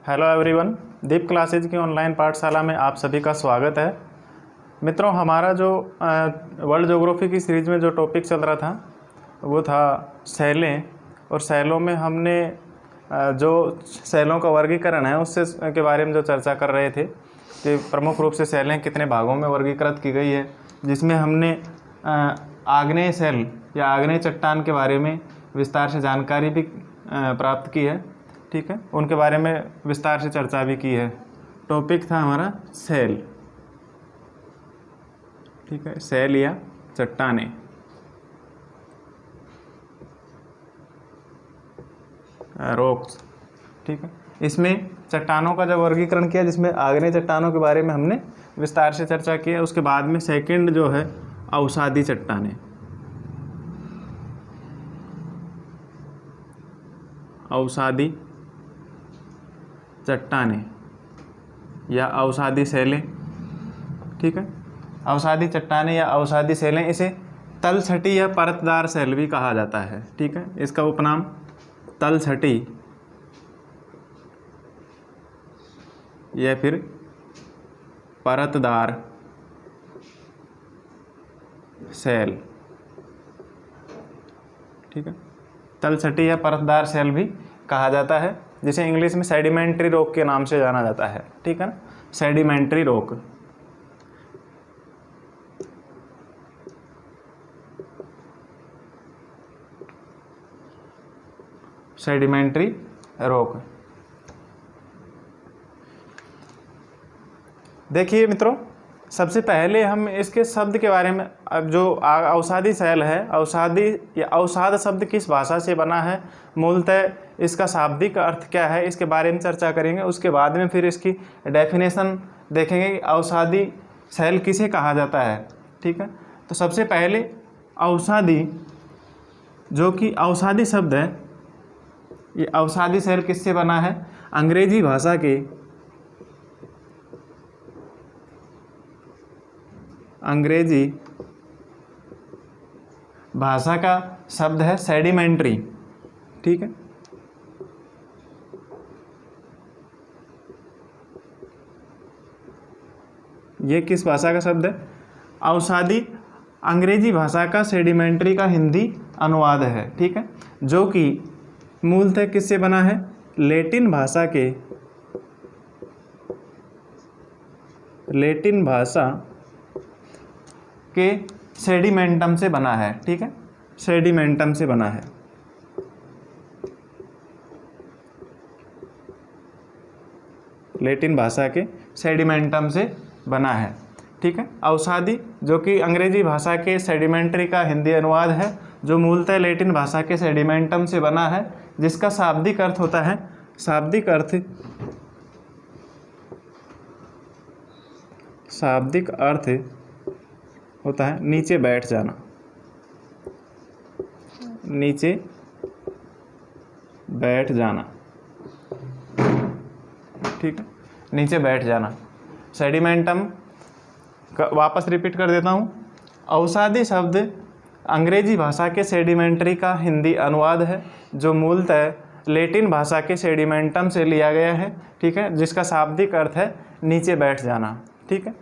Hello everyone, दीप classes की online पाठशाला में आप सभी का स्वागत है। मित्रों, हमारा जो वर्ल्ड ज्योग्राफी की सीरीज़ में जो टॉपिक चल रहा था वो था शैलें, और शैलों में हमने जो शैलों का वर्गीकरण है उससे के बारे में जो चर्चा कर रहे थे कि प्रमुख रूप से शैलें कितने भागों में वर्गीकृत की गई है, जिसमें हमने आग्नेय शैल या आग्नेय चट्टान के बारे में विस्तार से जानकारी भी प्राप्त की है। ठीक है, उनके बारे में विस्तार से चर्चा भी की है। टॉपिक था हमारा शैल। ठीक है, शैल या चट्टानें। रॉक्स। ठीक है, इसमें चट्टानों का जब वर्गीकरण किया, जिसमें आग्नेय चट्टानों के बारे में हमने विस्तार से चर्चा की है। उसके बाद में सेकंड जो है अवसादी चट्टानें। अवसादी चट्टानें या अवसादी शैलें। ठीक है, अवसादी चट्टानें या अवसादी शैलें, इसे तलछटी या परतदार शैल भी कहा जाता है। ठीक है, इसका उपनाम तलछटी या फिर परतदार शैल। ठीक है, तलछटी या परतदार शैल भी कहा जाता है, जिसे इंग्लिश में सेडिमेंट्री रॉक के नाम से जाना जाता है। ठीक है ना, सेडिमेंट्री रॉक। Sedimentary rock. देखिए मित्रों, सबसे पहले हम इसके शब्द के बारे में, अब जो अवसादी शैल है, अवसादी या अवसाद शब्द किस भाषा से बना है, मूलतः इसका शाब्दिक अर्थ क्या है, इसके बारे में चर्चा करेंगे। उसके बाद में फिर इसकी डेफिनेशन देखेंगे कि अवसादी शैल किसे कहा जाता है। ठीक है, तो सबसे पहले अवसादी, जो कि अवसादी शब्द है, ये अवसादी शैल किससे बना है? अंग्रेजी भाषा का शब्द है सेडिमेंट्री। ठीक है, ये किस भाषा का शब्द है? अवसादी अंग्रेजी भाषा का सेडिमेंट्री का हिंदी अनुवाद है। ठीक है, जो कि मूलतः किससे बना है? लैटिन भाषा के सेडिमेंटम से बना है। ठीक है, सेडिमेंटम से बना है। लैटिन भाषा के सेडिमेंटम से बना है। ठीक है, अवसादी जो कि अंग्रेजी भाषा के सेडिमेंट्री का हिंदी अनुवाद है, जो मूलतः लैटिन भाषा के सेडिमेंटम से बना है, जिसका शाब्दिक अर्थ होता है, शाब्दिक अर्थ होता है नीचे बैठ जाना। नीचे बैठ जाना। ठीक है, नीचे बैठ जाना। सेडिमेंटम का वापस रिपीट कर देता हूँ। अवसादी शब्द अंग्रेजी भाषा के सेडिमेंट्री का हिंदी अनुवाद है, जो मूलतः लैटिन भाषा के सेडिमेंटम से लिया गया है। ठीक है, जिसका शाब्दिक अर्थ है नीचे बैठ जाना। ठीक है,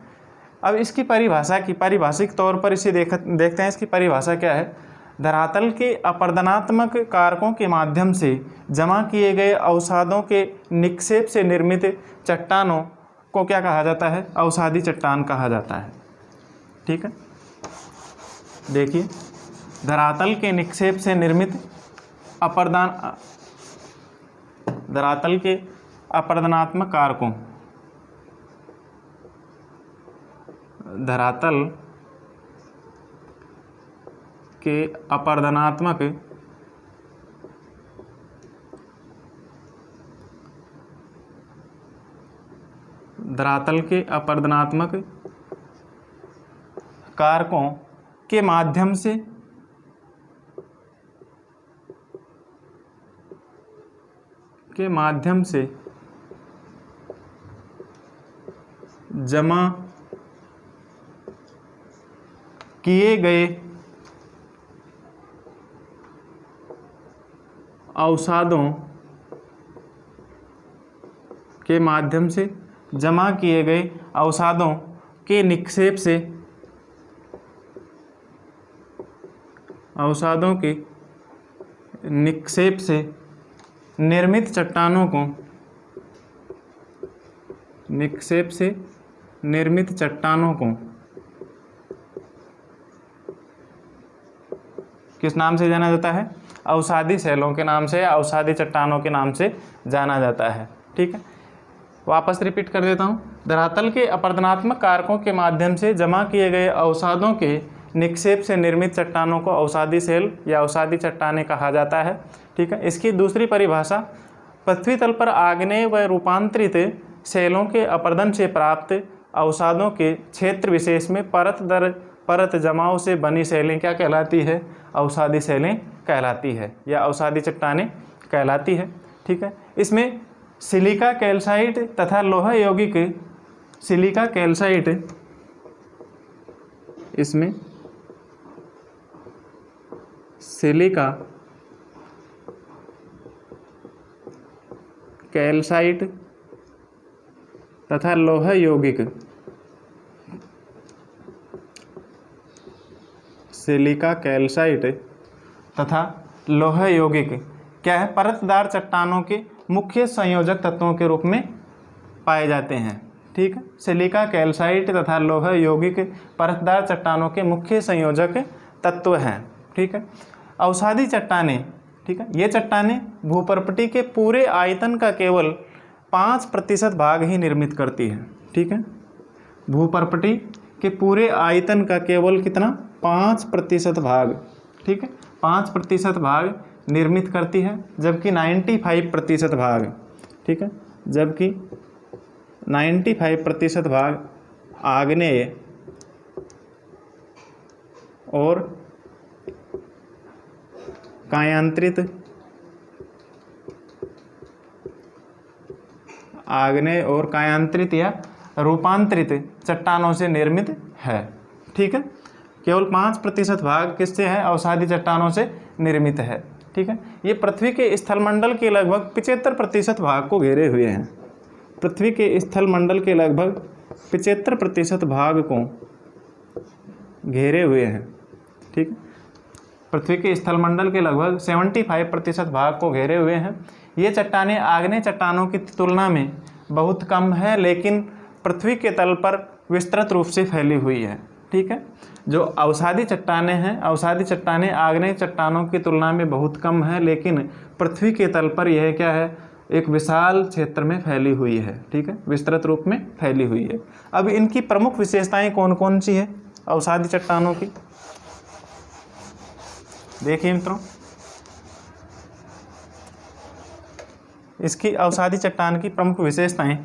अब इसकी पारिभाषिक तौर पर इसे देखते हैं। इसकी परिभाषा क्या है? धरातल के अपरदनात्मक कारकों के माध्यम से जमा किए गए अवसादों के निक्षेप से निर्मित चट्टानों को क्या कहा जाता है? अवसादी चट्टान कहा जाता है। ठीक है, देखिए, धरातल के निक्षेप से निर्मित धरातल के अपरदनात्मक कारकों, धरातल के अपरदनात्मक कारकों के माध्यम से जमा किए गए अवसादों के माध्यम से जमा किए गए अवसादों के निक्षेप से निर्मित चट्टानों को किस नाम से जाना जाता है? अवसादी शैलों के नाम से या अवसादी चट्टानों के नाम से जाना जाता है। ठीक है, वापस रिपीट कर देता हूँ। धरातल के अपरदनात्मक कारकों के माध्यम से जमा किए गए अवसादों के निक्षेप से निर्मित चट्टानों को अवसादी शैल या अवसादी चट्टानें कहा जाता है। ठीक है, इसकी दूसरी परिभाषा पृथ्वी तल पर आग्नेय व रूपांतरित शैलों के अपरदन से प्राप्त अवसादों के क्षेत्र विशेष में परत दर परत जमाव से बनी शैलें क्या कहलाती है? अवसादी शैलें कहलाती है या अवसादी चट्टानें कहलाती है। ठीक है, इसमें सिलिका कैल्साइट तथा लोह यौगिक सिलिका कैल्साइट इसमें सिलिका कैल्साइट तथा लोह यौगिक सिलिका कैल्साइट तथा लोह यौगिक क्या है? परतदार चट्टानों के मुख्य संयोजक तत्वों के रूप में पाए जाते हैं। ठीक है, सिलिका कैल्साइट तथा लोह यौगिक परतदार चट्टानों के मुख्य संयोजक तत्व हैं। ठीक है, अवसादी चट्टानें, ठीक है, ये चट्टानें भूपर्पटी के पूरे आयतन का केवल 5% भाग ही निर्मित करती है। ठीक है, भूपर्पटी के पूरे आयतन का केवल कितना? 5% भाग। ठीक है, 5% भाग निर्मित करती है, जबकि 95% भाग, ठीक है, जबकि 95% भाग आग्नेय और कायांतरित या रूपांतरित चट्टानों से निर्मित है। ठीक है, केवल 5% भाग किससे है? अवसादी चट्टानों से निर्मित है। ठीक है, ये पृथ्वी के स्थलमंडल के लगभग 75% भाग को घेरे हुए हैं। पृथ्वी के स्थलमंडल के लगभग 75% भाग को घेरे हुए हैं। ठीक है, पृथ्वी के स्थलमंडल के लगभग 75% भाग को घेरे हुए हैं। ये चट्टानें आग्नेय चट्टानों की तुलना में बहुत कम है, लेकिन पृथ्वी के तल पर विस्तृत रूप से फैली हुई है। ठीक है, जो अवसादी चट्टानें हैं, अवसादी चट्टानें आग्नेय चट्टानों की तुलना में बहुत कम है, लेकिन पृथ्वी के तल पर यह क्या है? एक विशाल क्षेत्र में फैली हुई है। ठीक है, विस्तृत रूप में फैली हुई है। अब इनकी प्रमुख विशेषताएं कौन कौन सी है अवसादी चट्टानों की? देखिए मित्रों, इसकी अवसादी चट्टान की प्रमुख विशेषताएं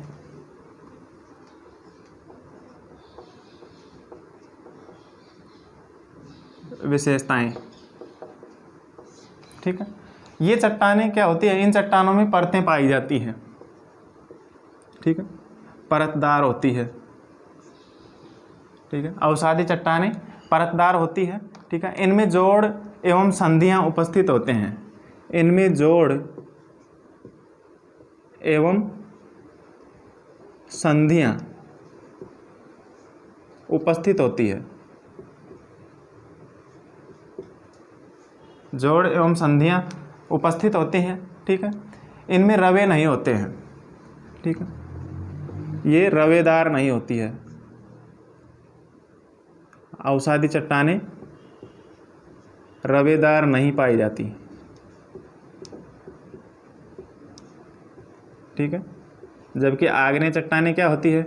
ठीक है, ये चट्टानें क्या होती है? इन चट्टानों में परतें पाई जाती हैं। ठीक है, परतदार होती है। ठीक है, अवसादी चट्टानें परतदार होती है। ठीक है, इनमें जोड़ एवं संधियां उपस्थित होते हैं। इनमें जोड़ एवं संधियां उपस्थित होती है। जोड़ एवं संधियां उपस्थित होती हैं। ठीक है, इनमें रवे नहीं होते हैं। ठीक है, ये रवेदार नहीं होती है। अवसादी चट्टानें रवेदार नहीं पाई जाती। ठीक है, जबकि आग्नेय चट्टानें क्या होती है?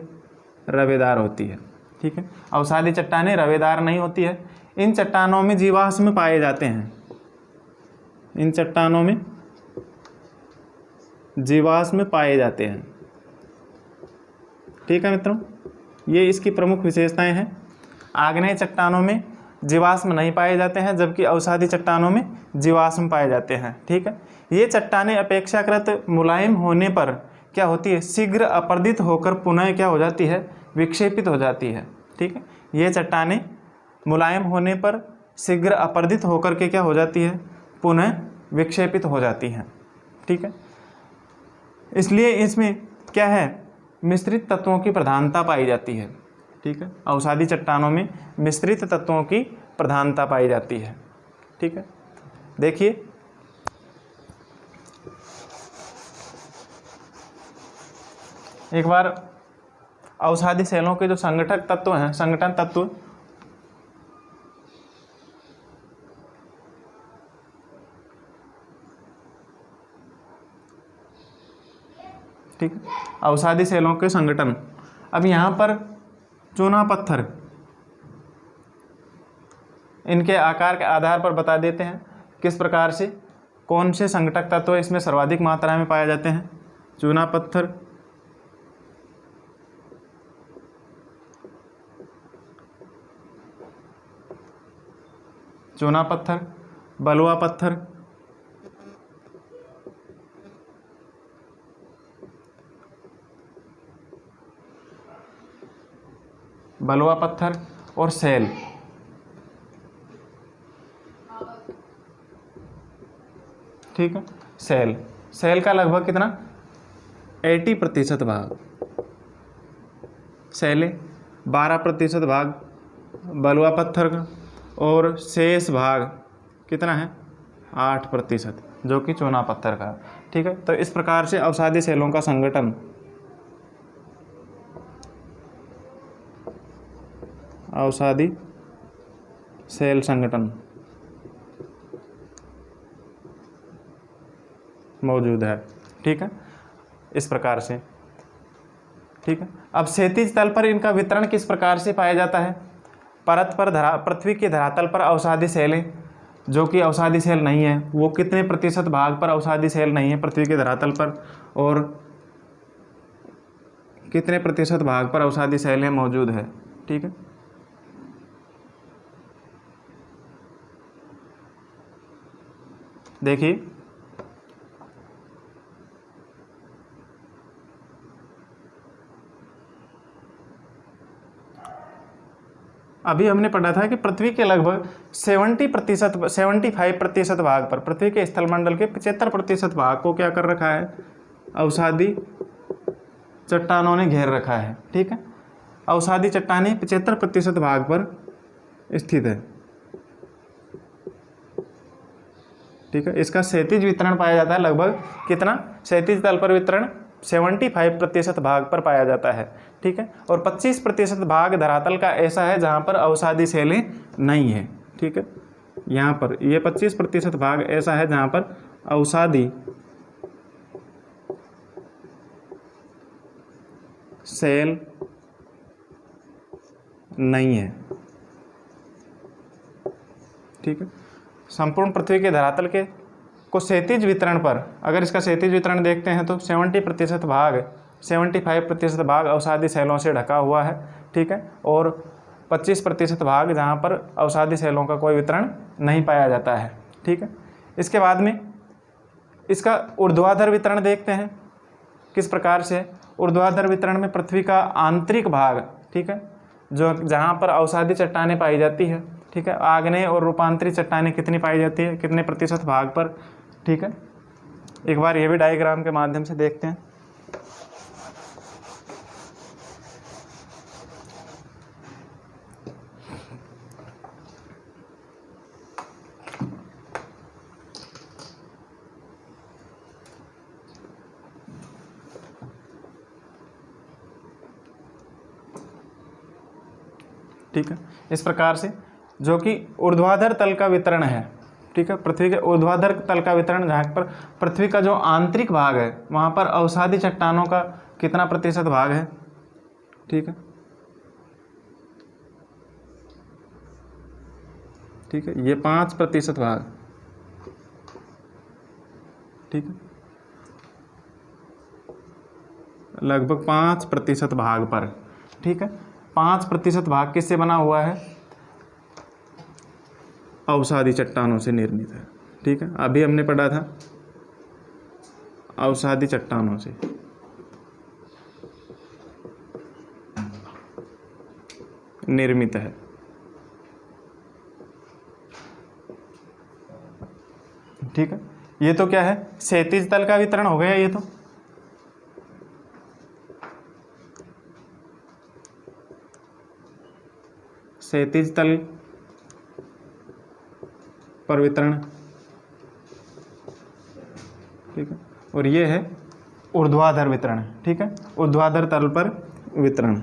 रवेदार होती है। ठीक है, अवसादी चट्टानें रवेदार नहीं होती है। इन चट्टानों में जीवाश्म पाए जाते हैं। इन चट्टानों में जीवाश्म पाए जाते हैं। ठीक है मित्रों, ये इसकी प्रमुख विशेषताएं हैं। आग्नेय चट्टानों में जीवाश्म नहीं पाए जाते हैं, जबकि अवसादी चट्टानों में जीवाश्म पाए जाते हैं। ठीक है, ये चट्टानें अपेक्षाकृत मुलायम होने पर क्या होती है? शीघ्र अपरदित होकर पुनः क्या हो जाती है? विक्षेपित हो जाती है। ठीक है, ये चट्टानें मुलायम होने पर शीघ्र अपरदित होकर के क्या हो जाती है? पुनः विक्षेपित हो जाती हैं। ठीक है, इसलिए इसमें क्या है, मिश्रित तत्वों की प्रधानता पाई जाती है। ठीक है, अवसादी चट्टानों में मिश्रित तत्वों की प्रधानता पाई जाती है। ठीक है, देखिए एक बार अवसादी सेलों के जो संगठक तत्व हैं, संगठन तत्व, ठीक है, अवसादी सेलों के संगठन। अब यहाँ पर चूना पत्थर, इनके आकार के आधार पर बता देते हैं किस प्रकार से कौन से संगठक तत्व इसमें सर्वाधिक मात्रा में पाए जाते हैं। चूना पत्थर, चूना पत्थर, बलुआ पत्थर, बलुआ पत्थर और सेल। ठीक है, सेल का लगभग कितना 80% भाग सेले, 12% भाग बलुआ पत्थर का, और शेष भाग कितना है 8%, जो कि चूना पत्थर का। ठीक है, तो इस प्रकार से अवसादी सेलों का संगठन, अवसादी सेल संगठन मौजूद है। ठीक है, इस प्रकार से। ठीक है, अब क्षैतिज तल पर इनका वितरण किस प्रकार से पाया जाता है। परत पर पृथ्वी के धरातल पर अवसादी सेलें, जो कि अवसादी सेल नहीं है, वो कितने प्रतिशत भाग पर अवसादी सेल नहीं है पृथ्वी के धरातल पर, और कितने प्रतिशत भाग पर अवसादी सेलें मौजूद है। ठीक है, देखिए अभी हमने पढ़ा था कि पृथ्वी के लगभग 75% भाग पर, पृथ्वी के स्थलमंडल के 75% भाग को क्या कर रखा है, अवसादी चट्टानों ने घेर रखा है। ठीक है, अवसादी चट्टानें 75% भाग पर स्थित है। ठीक है, इसका क्षैतिज वितरण पाया जाता है लगभग कितना, क्षैतिज तल पर वितरण 75% भाग पर पाया जाता है। ठीक है, और 25% भाग धरातल का ऐसा है जहां पर अवसादी सेलें नहीं है। ठीक है, यहाँ पर ये 25% भाग ऐसा है जहां पर अवसादी सेल नहीं है। ठीक है, संपूर्ण पृथ्वी के धरातल के को क्षैतिज वितरण पर अगर इसका क्षैतिज वितरण देखते हैं तो 75% भाग अवसादी सेलों से ढका हुआ है। ठीक है, और 25% भाग जहाँ पर अवसादी सेलों का कोई वितरण नहीं पाया जाता है। ठीक है, इसके बाद में इसका ऊर्ध्वाधर वितरण देखते हैं किस प्रकार से। ऊर्ध्वाधर वितरण में पृथ्वी का आंतरिक भाग, ठीक है, जो जहाँ पर अवसादी चट्टानें पाई जाती है, ठीक है, आग्नेय और रूपांतरित चट्टानें कितनी पाई जाती है, कितने प्रतिशत भाग पर। ठीक है, एक बार ये भी डायग्राम के माध्यम से देखते हैं। ठीक है, इस प्रकार से जो कि ऊर्ध्वाधर तल का वितरण है। ठीक है, पृथ्वी के ऊर्ध्वाधर तल का वितरण जहाँ पर पृथ्वी का जो आंतरिक भाग है वहाँ पर अवसादी चट्टानों का कितना प्रतिशत भाग है। ठीक है, ठीक है, ये 5% भाग। ठीक है, लगभग 5% भाग पर। ठीक है, 5% भाग किससे बना हुआ है, अवसादी चट्टानों से निर्मित है। ठीक है, अभी हमने पढ़ा था अवसादी चट्टानों से। निर्मित है। ठीक है, ये तो क्या है, क्षैतिज तल का वितरण हो गया। ये तो क्षैतिज तल पर वितरण, ठीक है, और ये है ऊर्ध्वाधर वितरण, ठीक है, ऊर्ध्वाधर तल पर वितरण।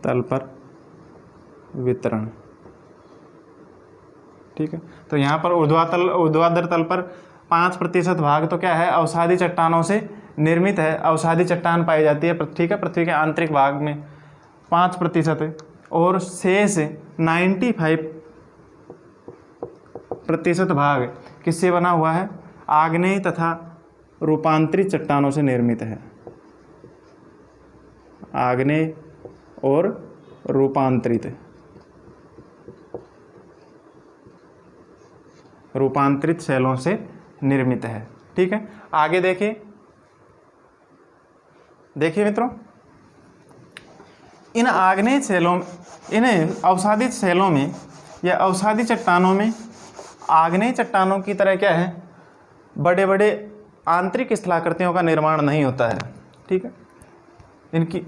तल पर वितरण, ठीक है। तो यहाँ पर ऊर्ध्वाधर तल पर 5% भाग तो क्या है, अवसादी चट्टानों से निर्मित है। अवसादी चट्टान पाई जाती है, ठीक है, पृथ्वी के आंतरिक भाग में 5% है, और शेष 95% भाग किससे बना हुआ है, आग्नेय तथा रूपांतरित चट्टानों से निर्मित है। आग्नेय और रूपांतरित शैलों से निर्मित है, ठीक है। आगे देखिए मित्रों, इन आग्नेय शैलों, इन अवसादित शैलों में या अवसादी चट्टानों में आग्नेय चट्टानों की तरह क्या है, बड़े बड़े आंतरिक स्थलाकृतियों का निर्माण नहीं होता है, ठीक है। इनकी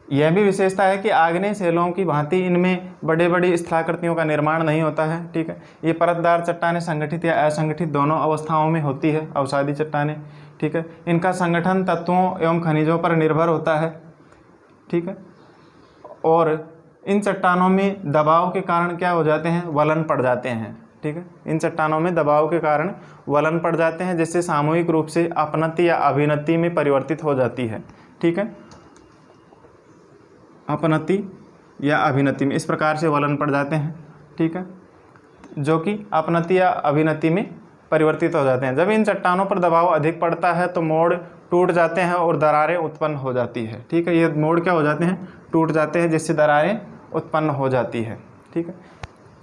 यह भी विशेषता है कि आग्नेय शैलों की भांति इनमें बड़े बड़ी स्थलाकृतियों का निर्माण नहीं होता है, ठीक है। ये परतदार चट्टानें संगठित या असंगठित दोनों अवस्थाओं में होती है, अवसादी चट्टानें, ठीक है। इनका संगठन तत्वों एवं खनिजों पर निर्भर होता है, ठीक है। और इन चट्टानों में दबाव के कारण क्या हो जाते हैं, वलन पड़ जाते हैं, ठीक है। इन चट्टानों में दबाव के कारण वलन पड़ जाते हैं, जिससे सामूहिक रूप से अपनति या अभिनति में परिवर्तित हो जाती है, ठीक है। अपनति या अभिनति में इस प्रकार से वलन पड़ जाते हैं, ठीक है, जो कि अपनति या अभिनति में परिवर्तित हो जाते हैं। जब इन चट्टानों पर दबाव अधिक पड़ता है तो मोड़ टूट जाते हैं और दरारें उत्पन्न हो जाती है, ठीक है। ये मोड़ क्या हो जाते हैं, टूट जाते हैं, जिससे दरारें उत्पन्न हो जाती है, ठीक है।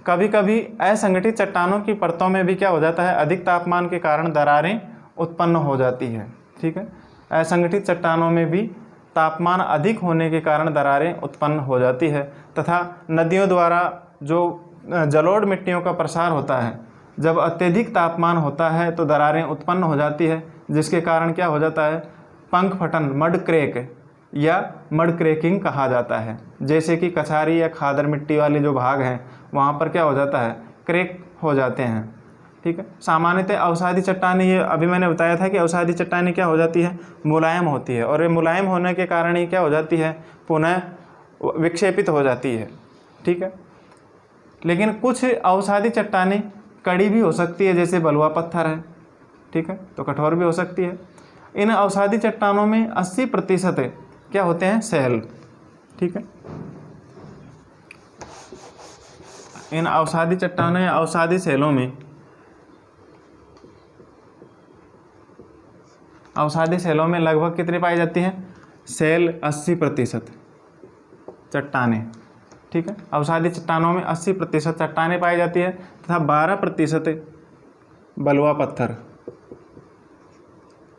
कभी कभी असंगठित चट्टानों की परतों में भी क्या हो जाता है, अधिक तापमान के कारण दरारें उत्पन्न हो जाती है, ठीक है। असंगठित चट्टानों में भी तापमान अधिक होने के कारण दरारें उत्पन्न हो जाती है, तथा नदियों द्वारा जो जलोढ़ मिट्टियों का प्रसार होता है, जब अत्यधिक तापमान होता है तो दरारें उत्पन्न हो जाती है, जिसके कारण क्या हो जाता है, पंख फटन, मड क्रैक या मड क्रैकिंग कहा जाता है। जैसे कि कछारी या खादर मिट्टी वाले जो भाग हैं वहाँ पर क्या हो जाता है, क्रैक हो जाते हैं, ठीक है। सामान्यतः अवसादी चट्टानें, ये अभी मैंने बताया था कि अवसादी चट्टानें क्या हो जाती है, मुलायम होती है, और ये मुलायम होने के कारण ही क्या हो जाती है, पुनः विक्षेपित हो जाती है, ठीक है। लेकिन कुछ अवसादी चट्टानें कड़ी भी हो सकती है, जैसे बलुआ पत्थर है, ठीक है, तो कठोर भी हो सकती है। इन अवसादी चट्टानों में 80% क्या होते हैं, शैल, ठीक है। इन अवसादी चट्टानों या अवसादी शैलों में, अवसादी शैलों में लगभग कितनी पाई जाती हैं, शैल 80% चट्टानें, ठीक है। अवसादी चट्टानों में 80% चट्टानें पाई जाती है तथा 12% बलुआ पत्थर।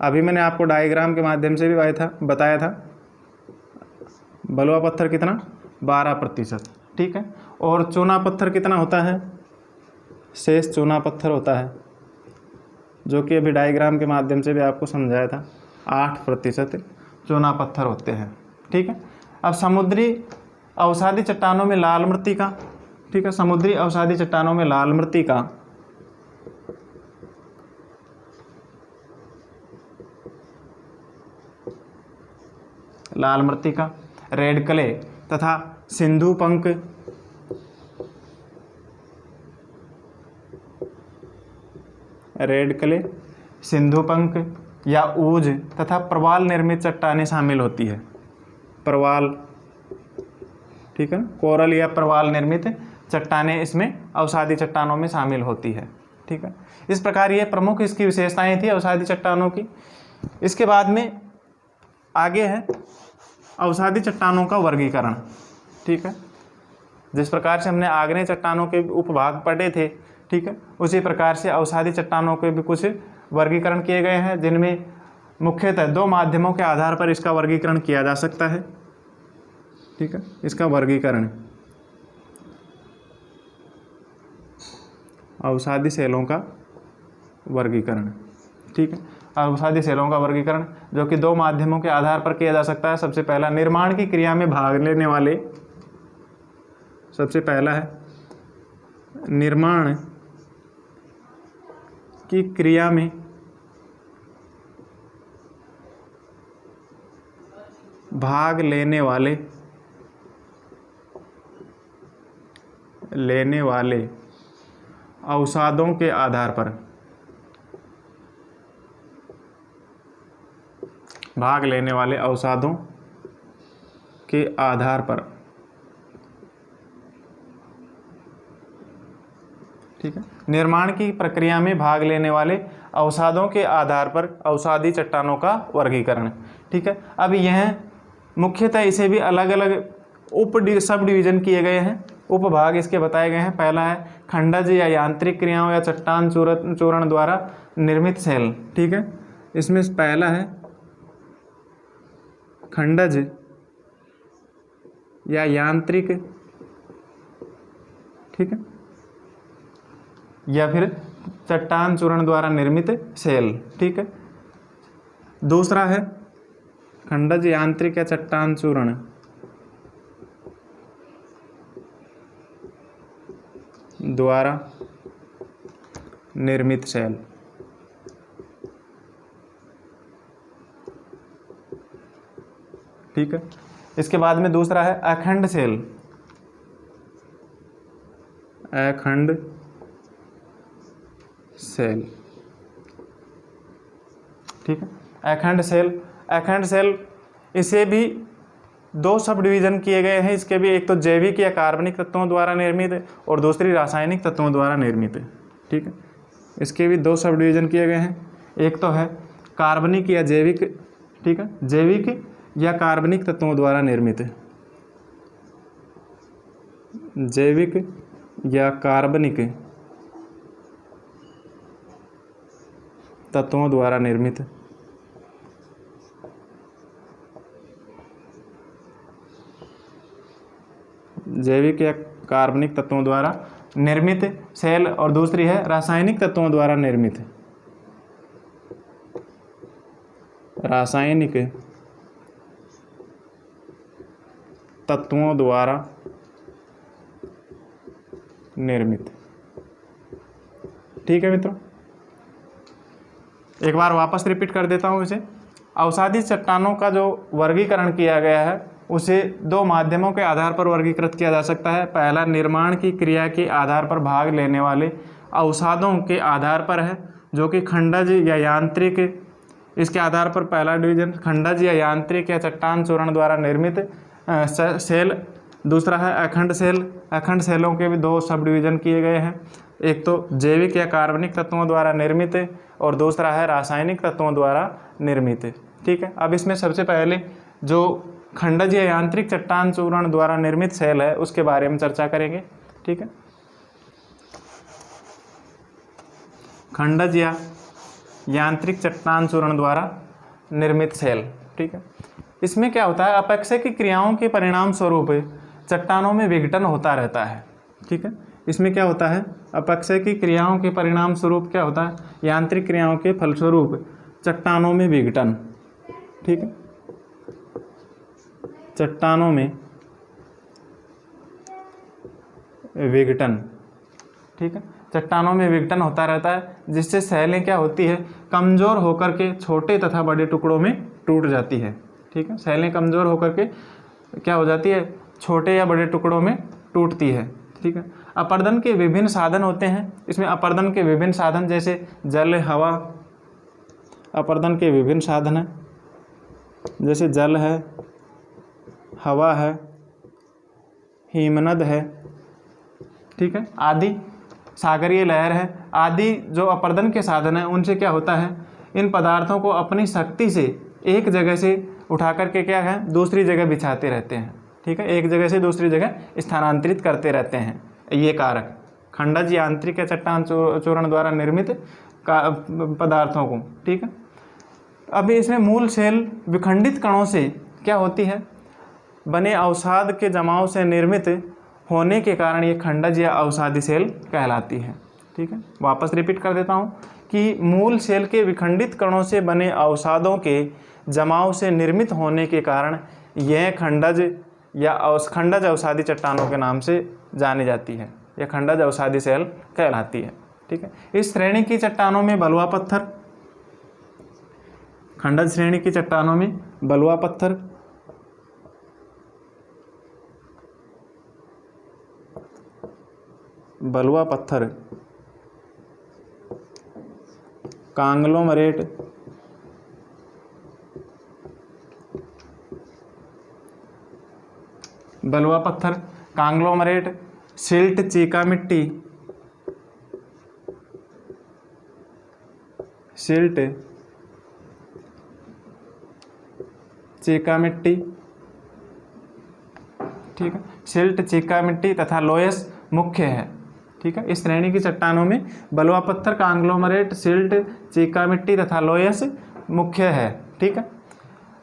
अभी मैंने आपको डायग्राम के माध्यम से भी बताया था बलुआ पत्थर कितना, 12%, ठीक है। और चूना पत्थर कितना होता है, शेष चूना पत्थर होता है, जो कि अभी डायग्राम के माध्यम से भी आपको समझाया था, 8% चूना पत्थर होते हैं, ठीक है। अब समुद्री अवसादी चट्टानों में लाल मृत्तिका, ठीक है, समुद्री अवसादी चट्टानों में लाल मृत्तिका रेड क्ले तथा सिंधु पंख या ऊज तथा प्रवाल निर्मित चट्टानें शामिल होती है। प्रवाल, ठीक है, कोरल या प्रवाल निर्मित चट्टानें इसमें अवसादी चट्टानों में शामिल होती है, ठीक है। इस प्रकार ये प्रमुख इसकी विशेषताएं थी अवसादी चट्टानों की। इसके बाद में आगे है अवसादी चट्टानों का वर्गीकरण, ठीक है। जिस प्रकार से हमने आग्नेय चट्टानों के उपभाग पढ़े थे, ठीक है, उसी प्रकार से अवसादी चट्टानों के भी कुछ वर्गीकरण किए गए हैं, जिनमें मुख्यतः 2 माध्यमों के आधार पर इसका वर्गीकरण किया जा सकता है, ठीक है। इसका वर्गीकरण अवसादी शैलों का वर्गीकरण, ठीक है। अवसादी सेलों का वर्गीकरण, जो कि दो माध्यमों के आधार पर किया जा सकता है। सबसे पहला, निर्माण की क्रिया में भाग लेने वाले, सबसे पहला है निर्माण की क्रिया में भाग लेने वाले अवसादों के आधार पर, भाग लेने वाले अवसादों के आधार पर, ठीक है। निर्माण की प्रक्रिया में भाग लेने वाले अवसादों के आधार पर अवसादी चट्टानों का वर्गीकरण, ठीक है। अब यह मुख्यतः इसे भी अलग अलग सब डिवीजन किए गए हैं, उपभाग इसके बताए गए हैं। पहला है खंडज या यांत्रिक क्रियाओं या चट्टान चूर्ण द्वारा निर्मित सेल, ठीक है। इसमें पहला है खंडज या यांत्रिक, ठीक है, या फिर चट्टान चूर्ण द्वारा निर्मित सेल, ठीक है। दूसरा है खंडज यांत्रिक या चट्टान चूर्ण द्वारा निर्मित सेल, ठीक है। इसके बाद में दूसरा है अखंड सेल, अखंड सेल, ठीक है। अखंड सेल इसे भी दो सब डिवीजन किए गए हैं। इसके भी एक तो जैविक या कार्बनिक तत्वों द्वारा निर्मित और दूसरी रासायनिक तत्वों द्वारा निर्मित, ठीक है। इसके भी दो सब डिवीजन किए गए हैं। एक तो है कार्बनिक या जैविक, ठीक है, जैविक या कार्बनिक तत्वों द्वारा निर्मित, जैविक या कार्बनिक तत्वों द्वारा निर्मित, जैविक या कार्बनिक तत्वों द्वारा निर्मित सेल, और दूसरी है रासायनिक तत्वों द्वारा निर्मित, रासायनिक तत्वों द्वारा निर्मित, ठीक है मित्रों। एक बार वापस रिपीट कर देता हूँ इसे। अवसादी चट्टानों का जो वर्गीकरण किया गया है उसे दो माध्यमों के आधार पर वर्गीकृत किया जा सकता है। पहला निर्माण की क्रिया के आधार पर भाग लेने वाले अवसादों के आधार पर है, जो कि खंडज या यांत्रिक, इसके आधार पर पहला डिवीजन खंडज या यांत्रिक या चट्टान चूर्ण द्वारा निर्मित सेल। दूसरा है अखंड सेल, अखंड सेलों के भी दो सब डिवीजन किए गए हैं। एक तो जैविक या कार्बनिक तत्वों द्वारा निर्मित और दूसरा है रासायनिक तत्वों द्वारा निर्मित, ठीक है। अब इसमें सबसे पहले जो खंडज या यांत्रिक चट्टान चूर्ण द्वारा निर्मित सेल है उसके बारे में चर्चा करेंगे, ठीक है। खंडज या यांत्रिक चट्टान चूर्ण द्वारा निर्मित सेल, ठीक है। इसमें क्या होता है, अपक्षय की क्रियाओं के परिणाम स्वरूप चट्टानों में विघटन होता रहता है, ठीक है। इसमें क्या होता है, अपक्षय की क्रियाओं के परिणाम स्वरूप क्या होता है, यांत्रिक क्रियाओं के फलस्वरूप चट्टानों में विघटन, ठीक है, चट्टानों में विघटन, ठीक है। चट्टानों में विघटन होता रहता है, जिससे सेलें क्या होती है, कमज़ोर होकर के छोटे तथा बड़े टुकड़ों में टूट जाती है, ठीक है। सेलें कमज़ोर होकर के क्या हो जाती है, छोटे या बड़े टुकड़ों में टूटती है, ठीक है। अपर्दन के विभिन्न साधन होते हैं। इसमें अपर्दन के विभिन्न साधन जैसे जल, हवा, अपर्दन के विभिन्न साधन हैं, जैसे जल है, हवा है, हिमनद है, ठीक है, आदि, सागरीय लहर है आदि। जो अपर्दन के साधन हैं उनसे क्या होता है, इन पदार्थों को अपनी शक्ति से एक जगह से उठा करके क्या है, दूसरी जगह बिछाते रहते हैं, ठीक है, एक जगह से दूसरी जगह स्थानांतरित करते रहते हैं। ये कारक खंडज यांत्रिक या चट्टान चूर्ण द्वारा निर्मित पदार्थों को, ठीक है। अभी इसमें मूल सेल विखंडित कणों से क्या होती है, बने अवसाद के जमाव से निर्मित होने के कारण ये खंडज या अवसादी सेल कहलाती है, ठीक है। वापस रिपीट कर देता हूँ कि मूल सेल के विखंडित कणों से बने अवसादों के जमाव से निर्मित होने के कारण यह खंडज या खंडज अवसादी चट्टानों के नाम से जानी जाती है। यह खंडज अवसादी सेल कहलाती है। ठीक है। इस श्रेणी की चट्टानों में बलुआ पत्थर, खंडज श्रेणी की चट्टानों में बलुआ पत्थर, बलुआ पत्थर, कांग्लोमरेट, बलुआ पत्थर, कांग्लोमरेट, सिल्ट, चीका मिट्टी, सिल्ट, चीका मिट्टी, ठीक है, सिल्ट, चीका मिट्टी तथा लोयस मुख्य है। ठीक है। इस श्रेणी की चट्टानों में बलुआ पत्थर, कांग्लोमरेट, सिल्ट, चीका मिट्टी तथा लोयस मुख्य है। ठीक है।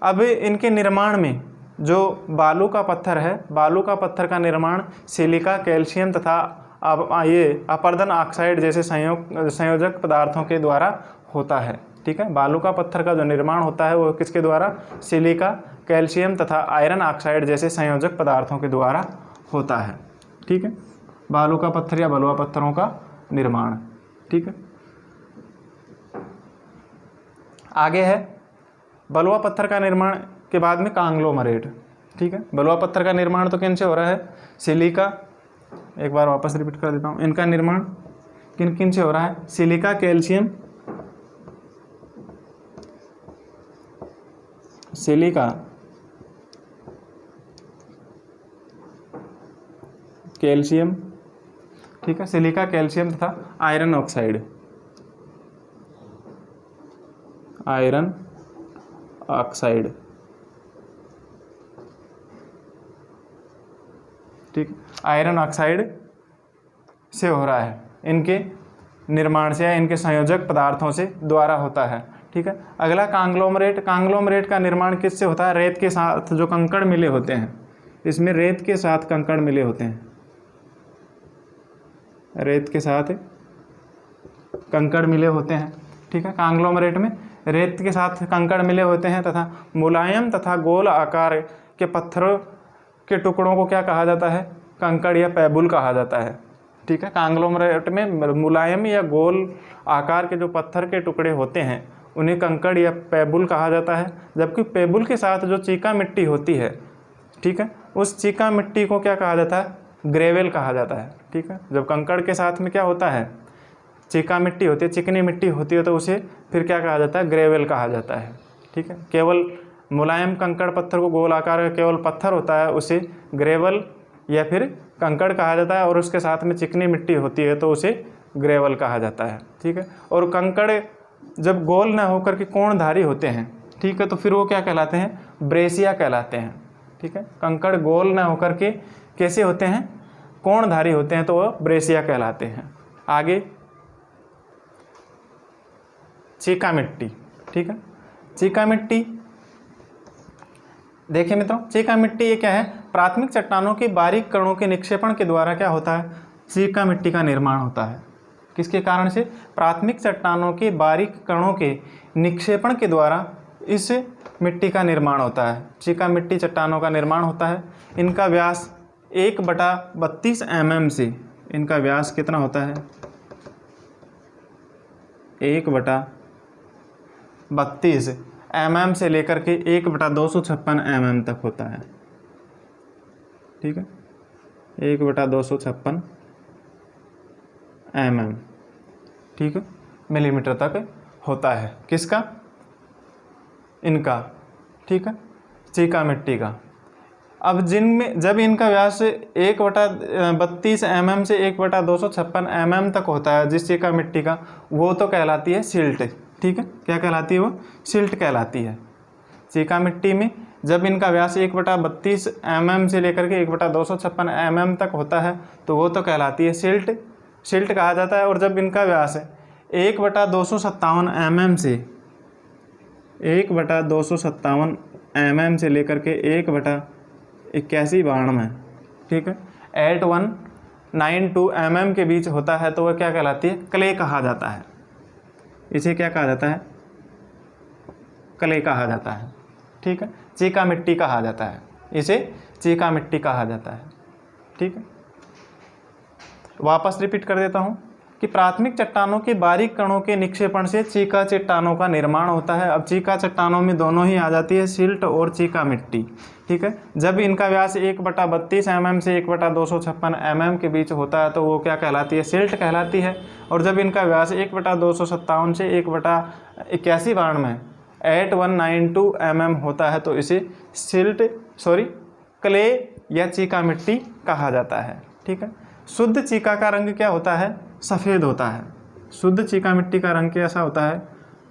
अब इनके निर्माण में जो बालू का पत्थर है, बालू का पत्थर का निर्माण सिलिका, कैल्शियम तथा ये अपर्दन ऑक्साइड जैसे संयोजक पदार्थों के द्वारा होता है। ठीक है। बालू का पत्थर का जो निर्माण होता है वो किसके द्वारा? सिलिका, कैल्शियम तथा आयरन ऑक्साइड जैसे संयोजक पदार्थों के द्वारा होता है। ठीक है। बालू का पत्थर या बलुआ पत्थरों का निर्माण। ठीक है। आगे है बलुआ पत्थर का निर्माण के बाद में कांग्लोमरेट। ठीक है। बलुआ पत्थर का निर्माण तो किन से हो रहा है? सिलिका, एक बार वापस रिपीट कर देता हूँ, इनका निर्माण किन किन से हो रहा है? सिलिका, कैल्शियम, सिलिका, कैल्शियम, ठीक है, सिलिका, कैल्शियम तथा आयरन ऑक्साइड, आयरन ऑक्साइड। ठीक, आयरन ऑक्साइड से हो रहा है, इनके निर्माण से या इनके संयोजक पदार्थों से द्वारा होता है। ठीक है। अगला कांग्लोमरेट। कांग्लोमरेट का निर्माण किससे होता है? रेत के साथ जो कंकड़ मिले होते हैं, इसमें रेत के साथ कंकड़ मिले होते हैं, रेत के साथ कंकड़ मिले होते हैं। ठीक है। कांग्लोमरेट में रेत के साथ कंकड़ मिले होते हैं तथा मुलायम तथा गोल आकार के पत्थरों के टुकड़ों को क्या कहा जाता है? कंकड़ या पेबुल कहा जाता है। ठीक है। कांग्लोमरेट में मुलायम या गोल आकार के जो पत्थर के टुकड़े होते हैं उन्हें कंकड़ या पेबुल कहा जाता है, जबकि पेबुल के साथ जो चीका मिट्टी होती है, ठीक है, उस चीका मिट्टी को क्या कहा जाता है? ग्रेवेल कहा जाता है। ठीक है। जब कंकड़ के साथ में क्या होता है? चीका मिट्टी होती है, चिकनी मिट्टी होती है, तो उसे फिर क्या कहा जाता है? ग्रेवेल कहा जाता है। ठीक है। केवल मुलायम कंकड़ पत्थर को गोल आकार का केवल पत्थर होता है, उसे ग्रेवल या फिर कंकड़ कहा जाता है, और उसके साथ में चिकनी मिट्टी होती है तो उसे ग्रेवल कहा जाता है। ठीक है। और कंकड़ जब गोल न होकर के कोणधारी होते हैं, ठीक है, तो फिर वो क्या कहलाते हैं? ब्रेसिया कहलाते हैं। ठीक है। कंकड़ गोल न होकर के कैसे होते हैं? कोणधारी होते हैं, तो वो ब्रेसिया कहलाते हैं। आगे चीका मिट्टी। ठीक है। चीका मिट्टी देखिए मित्रों, चीका मिट्टी ये क्या है? प्राथमिक चट्टानों के बारीक कणों के निक्षेपण के द्वारा क्या होता है? चीका मिट्टी का निर्माण होता है। किसके कारण से? प्राथमिक चट्टानों के बारीक कणों के निक्षेपण के द्वारा इस मिट्टी का निर्माण होता है। चीका मिट्टी चट्टानों का निर्माण होता है। इनका व्यास 1/32 mm से, इनका व्यास कितना होता है? 1/32 mm से लेकर के 1/256 mm तक होता है। ठीक है। 1/256 mm, ठीक है, मिलीमीटर तक होता है। किसका? इनका। ठीक है, चीका मिट्टी का। अब जिनमें जब इनका व्यास 1/32 mm से 1/256 mm तक होता है जिस चीका मिट्टी का, वो तो कहलाती है सिल्ट। ठीक है। क्या कहलाती है? वो सिल्ट कहलाती है। चीका मिट्टी में जब इनका व्यास 1/32 mm से लेकर के 1/256 mm तक होता है तो वो तो कहलाती है सिल्ट, सिल्ट कहा जाता है। और जब इनका व्यास 1/257 mm से 1/257 mm से लेकर के 1/8192, ठीक है, 8192 mm के बीच होता है तो वह क्या कहलाती है? क्ले कहा जाता है। इसे क्या कहा जाता है? क्ले कहा जाता है। ठीक है, चीका मिट्टी कहा जाता है, इसे चीका मिट्टी कहा जाता है। ठीक है, वापस रिपीट कर देता हूँ कि प्राथमिक चट्टानों के बारीक कणों के निक्षेपण से चीका चट्टानों का निर्माण होता है। अब चीका चट्टानों में दोनों ही आ जाती है, सिल्ट और चीका मिट्टी। ठीक है, जब इनका व्यास 1/32 mm से 1/256 mm के बीच होता है तो वो क्या कहलाती है? सिल्ट कहलाती है। और जब इनका व्यास 1/257 से 1/81 में 8192 mm होता है तो इसे क्ले या चीका मिट्टी कहा जाता है। ठीक है, शुद्ध चीका का रंग क्या होता है? सफ़ेद होता है। शुद्ध चीका मिट्टी का रंग कैसा होता है?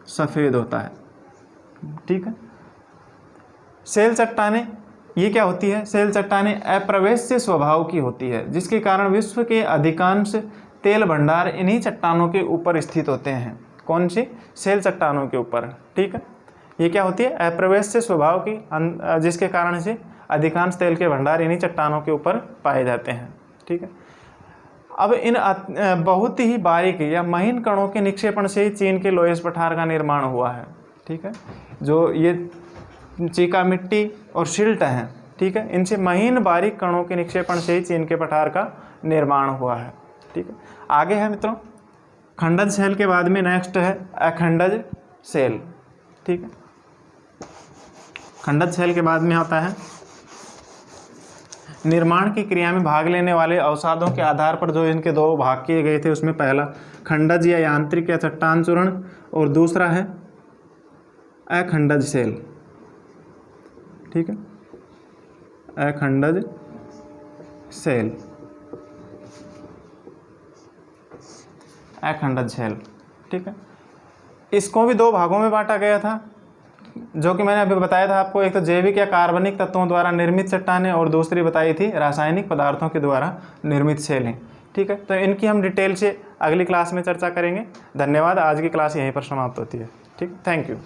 सफ़ेद होता है। ठीक है, सेल चट्टानें ये क्या होती है? सेल चट्टानें अप्रवेश्य स्वभाव की होती है, जिसके कारण विश्व के अधिकांश तेल भंडार इन्हीं चट्टानों के ऊपर स्थित होते हैं। कौन सी? सेल चट्टानों के ऊपर। ठीक है, ये क्या होती है? अप्रवेश्य स्वभाव की, जिसके कारण से अधिकांश तेल के भंडार इन्हीं चट्टानों के ऊपर पाए जाते हैं। ठीक है, अब इन बहुत ही बारीक या महीन कणों के निक्षेपण से ही चीन के लोयस पठार का निर्माण हुआ है। ठीक है, जो ये चीका मिट्टी और सिल्ट हैं, ठीक है, इनसे महीन बारीक कणों के निक्षेपण से ही चीन के पठार का निर्माण हुआ है। ठीक है, आगे है मित्रों खंडज सेल के बाद में नेक्स्ट है अखंडज सेल। ठीक है, खंडज सेल के बाद में आता है निर्माण की क्रिया में भाग लेने वाले अवसादों के आधार पर जो इनके दो भाग किए गए थे, उसमें पहला खंडज या यांत्रिक या चट्टान चूर्ण और दूसरा है अखंडज सेल। ठीक है, अखंडज सेल, अखंडज सेल। ठीक है, इसको भी दो भागों में बांटा गया था, जो कि मैंने अभी बताया था आपको। एक तो जैविक या कार्बनिक तत्वों द्वारा निर्मित चट्टानें और दूसरी बताई थी रासायनिक पदार्थों के द्वारा निर्मित सेलें। ठीक है, तो इनकी हम डिटेल से अगली क्लास में चर्चा करेंगे। धन्यवाद, आज की क्लास यहीं पर समाप्त होती है। ठीक, थैंक यू।